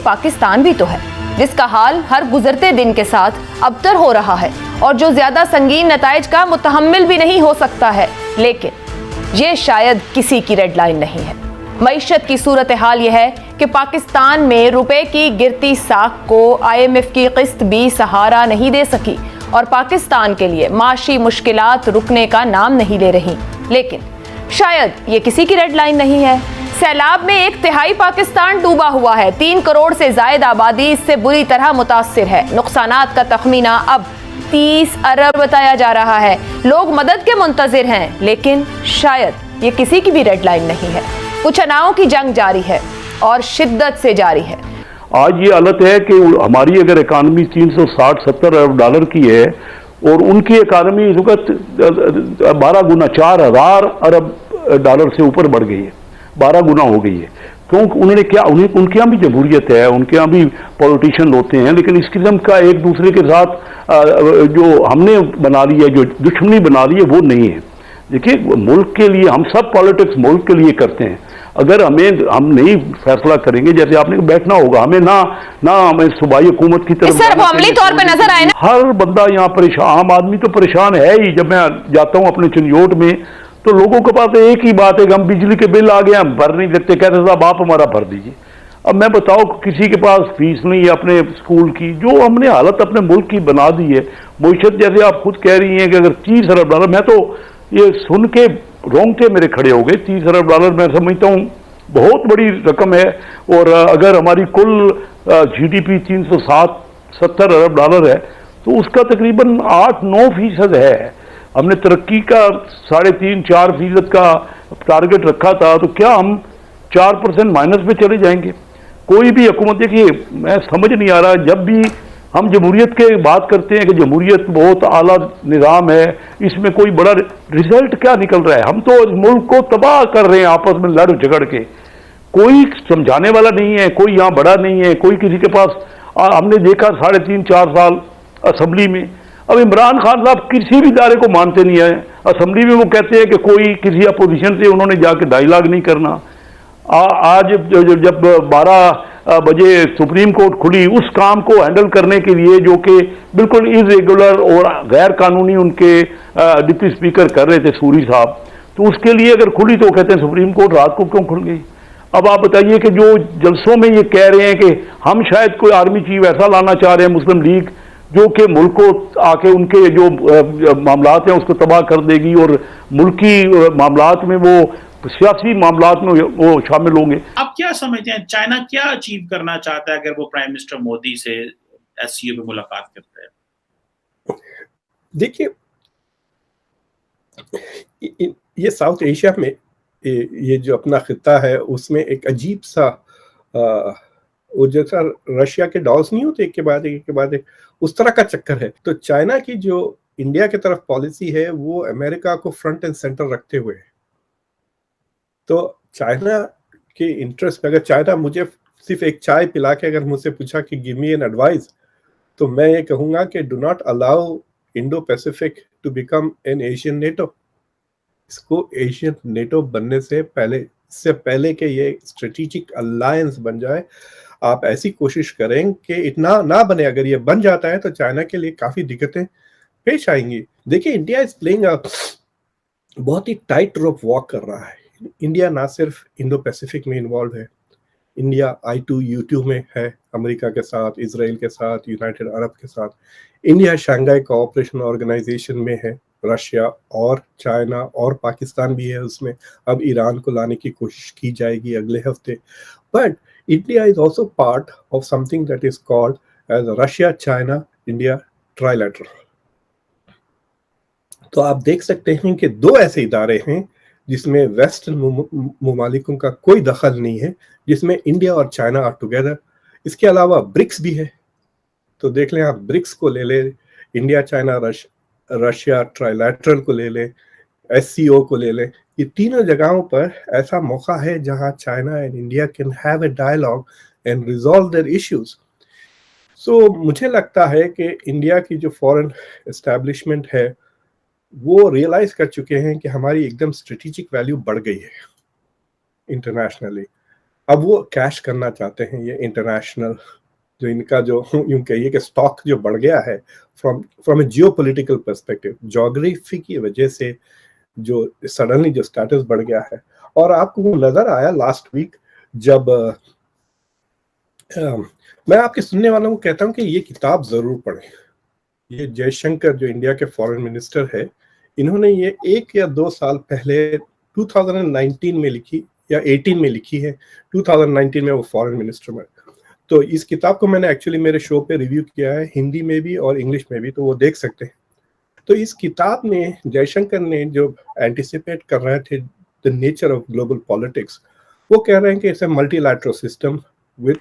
پاکستان بھی تو ہے جس کا حال ہر گزرتے دن کے ساتھ ابتر ہو رہا ہے اور جو زیادہ سنگین نتائج کا متحمل بھی نہیں ہو سکتا ہے، لیکن یہ شاید کسی کی ریڈ لائن نہیں ہے۔ معیشت کی صورتحال یہ ہے کہ پاکستان میں روپے کی گرتی ساکھ کو IMF کی قسط بھی سہارا نہیں دے سکی اور پاکستان کے لیے معاشی مشکلات رکنے کا نام نہیں لے رہی، لیکن شاید یہ کسی کی ریڈ لائن نہیں ہے۔ سیلاب میں 1/3 پاکستان ڈوبا ہوا ہے، 3 کروڑ سے زائد آبادی اس سے بری طرح متاثر ہے۔ نقصانات کا تخمینہ اب 30 ارب بتایا جا رہا ہے۔ لوگ مدد کے منتظر ہیں، لیکن شاید یہ کسی کی بھی ریڈ لائن نہیں ہے۔ کچھ اناؤں کی جنگ جاری ہے اور شدت سے جاری ہے۔ آج یہ حالت ہے کہ ہماری اگر اکانومی 360-70 ارب ڈالر کی ہے اور ان کی اکانومی اس وقت 12 گنا 4000 ارب ڈالر سے اوپر بڑھ گئی ہے، 12 گنا ہو گئی ہے۔ کیونکہ انہوں نے کیا، ان کے یہاں بھی جمہوریت ہے، ان کے یہاں بھی پولیٹیشین ہوتے ہیں، لیکن اس قسم کا ایک دوسرے کے ساتھ جو ہم نے بنا لی ہے، جو دشمنی بنا لی ہے، وہ نہیں ہے۔ دیکھیے ملک کے لیے ہم سب پالیٹکس ملک کے لیے کرتے ہیں۔ اگر ہم نہیں فیصلہ کریں گے، جیسے آپ نے بیٹھنا ہوگا، ہمیں صوبائی حکومت کی طرف سر وہ عملی طور پہ نظر آئے نا، ہر بندہ یہاں پریشان، عام آدمی تو پریشان ہے ہی۔ جب میں جاتا ہوں اپنے چنجوٹ میں تو لوگوں کے پاس ایک ہی بات ہے کہ ہم بجلی کے بل آ گئے، ہم بھر نہیں سکتے، کہتے صاحب آپ ہمارا بھر دیجیے۔ اب میں بتاؤ کسی کے پاس فیس نہیں ہے اپنے اسکول کی، جو ہم نے حالت اپنے ملک کی بنا دی ہے۔ معیشت جیسے آپ خود کہہ رہی ہیں کہ اگر 30 ارب ڈالر، میں تو یہ سن کے رونگٹے میرے کھڑے ہو گئے۔ 30 ارب ڈالر میں سمجھتا ہوں بہت بڑی رقم ہے، اور اگر ہماری کل GDP 370 ارب ڈالر ہے تو اس کا تقریباً 8-9% ہے۔ ہم نے ترقی کا 3.5-4% کا ٹارگٹ رکھا تھا، تو کیا ہم 4% مائنس پہ چلے جائیں گے؟ کوئی بھی حکومت، دیکھیے میں سمجھ نہیں آ رہا، جب بھی ہم جمہوریت کے بات کرتے ہیں کہ جمہوریت بہت اعلیٰ نظام ہے، اس میں کوئی بڑا رزلٹ کیا نکل رہا ہے؟ ہم تو اس ملک کو تباہ کر رہے ہیں آپس میں لڑ جھگڑ کے۔ کوئی سمجھانے والا نہیں ہے، کوئی یہاں بڑا نہیں ہے، کوئی کسی کے پاس۔ ہم نے دیکھا 3.5-4 سال اسمبلی میں، اب عمران خان صاحب کسی بھی ادارے کو مانتے نہیں ہیں۔ اسمبلی میں وہ کہتے ہیں کہ کوئی کسی اپوزیشن سے انہوں نے جا کے ڈائیلاگ نہیں کرنا۔ آج جب 12 بجے سپریم کورٹ کھلی، اس کام کو ہینڈل کرنے کے لیے جو کہ بالکل irregular اور غیر قانونی ان کے ڈپٹی اسپیکر کر رہے تھے سوری صاحب، تو اس کے لیے اگر کھلی تو کہتے ہیں سپریم کورٹ رات کو کیوں کھل گئی؟ اب آپ بتائیے کہ جو جلسوں میں یہ کہہ رہے ہیں کہ ہم شاید کوئی آرمی چیف ایسا لانا چاہ رہے ہیں مسلم لیگ جو کہ ملک کو آ کے ان کے جو معاملات ہیں اس کو تباہ کر دے گی، اور ملکی معاملات میں وہ سیاسی معاملات میں وہ شامل ہوں گے۔ آپ کیا سمجھتے ہیں چائنا کیا اچیو کرنا چاہتا ہے اگر وہ پرائم منسٹر مودی سے SCO پہ ملاقات کرتا ہے؟ دیکھیے یہ ساؤتھ ایشیا میں یہ جو اپنا خطہ ہے اس میں ایک عجیب سا جیسا رشیا کے ڈالس نہیں ہوتے ایک کے بعد ایک اس طرح کا چکر ہے۔ تو چائنا کی جو انڈیا کی طرف پالیسی ہے وہ امریکہ کو فرنٹ اینڈ سینٹر رکھتے ہوئے ہے۔ تو چائنا کے انٹرسٹ میں، اگر چائنا مجھے صرف ایک چائے پلا کے اگر مجھ سے پوچھا کہ گیو می این ایڈوائز، تو میں یہ کہوں گا کہ do not allow Indo Pacific to become an Asian NATO. اس کو ایشین نیٹو بننے سے پہلے کہ یہ اسٹریٹجک الائنس بن جائے، آپ ایسی کوشش کریں کہ اتنا نہ بنے۔ اگر یہ بن جاتا ہے تو چائنا کے لیے کافی دقتیں پیش آئیں گی۔ دیکھیں انڈیا از پلئنگ بہت ہی ٹائٹ روپ واک کر رہا ہے۔ انڈیا نہ صرف انڈو پیسیفک میں انوالو ہے، انڈیا I2U2 میں ہے، امریکہ کے ساتھ، اسرائیل کے ساتھ، یونائٹڈ عرب کے ساتھ۔ انڈیا شنگھائی کوآپریشن آرگنائزیشن میں ہے، رشیا اور چائنا اور پاکستان بھی ہے اس میں۔ اب ایران کو لانے کی کوشش کی جائے گی اگلے ہفتے۔ But India is also part of something that is called as Russia China India trilateral. تو آپ دیکھ سکتے ہیں کہ 2 ایسے ادارے ہیں جس میں ویسٹرن ممالکوں کا کوئی دخل نہیں ہے، جس میں انڈیا اور چائنا آر ٹوگیدر۔ اس کے علاوہ برکس بھی ہے، تو دیکھ لیں آپ برکس کو لے لیں، انڈیا چائنا رشیا ٹرائیلیٹرل کو لے لیں، SCO کو لے لیں۔ یہ تینوں جگہوں پر ایسا موقع ہے جہاں China and India can have a dialogue and resolve their issues. So مجھے لگتا ہے کہ انڈیا کی جو فورن اسٹیبلشمنٹ ہے وہ ریئلائز کر چکے ہیں کہ ہماری ایک دم اسٹریٹجک ویلیو بڑھ گئی ہے انٹرنیشنلی۔ اب وہ کیش کرنا چاہتے ہیں یہ انٹرنیشنل جو ان کا جو یوں کہیے کہ اسٹاک جو بڑھ گیا ہے from a geopolitical perspective, geography کی وجہ سے جو سڈنلی جو اسٹیٹس بڑھ گیا ہے. اور آپ کو نظر آیا لاسٹ ویک جب میں آپ کے سننے والوں کو کہتا ہوں کہ یہ کتاب ضرور پڑھیں. یہ جے شنکر جو انڈیا کے فارن منسٹر ہے، انہوں نے یہ 1 یا 2 سال پہلے 2019 میں لکھی یا 18 میں لکھی ہے. 2019 میں وہ فارن منسٹر میں. تو اس کتاب کو میں نے ایکچولی میرے شو پہ ریویو کیا ہے، ہندی میں بھی اور انگلش میں بھی، تو وہ دیکھ سکتے ہیں. تو اس کتاب میں جے شنکر نے جو اینٹیسپیٹ کر رہے تھے the nature of global politics, وہ کہہ رہے ہیں کہ it's a multilateral system with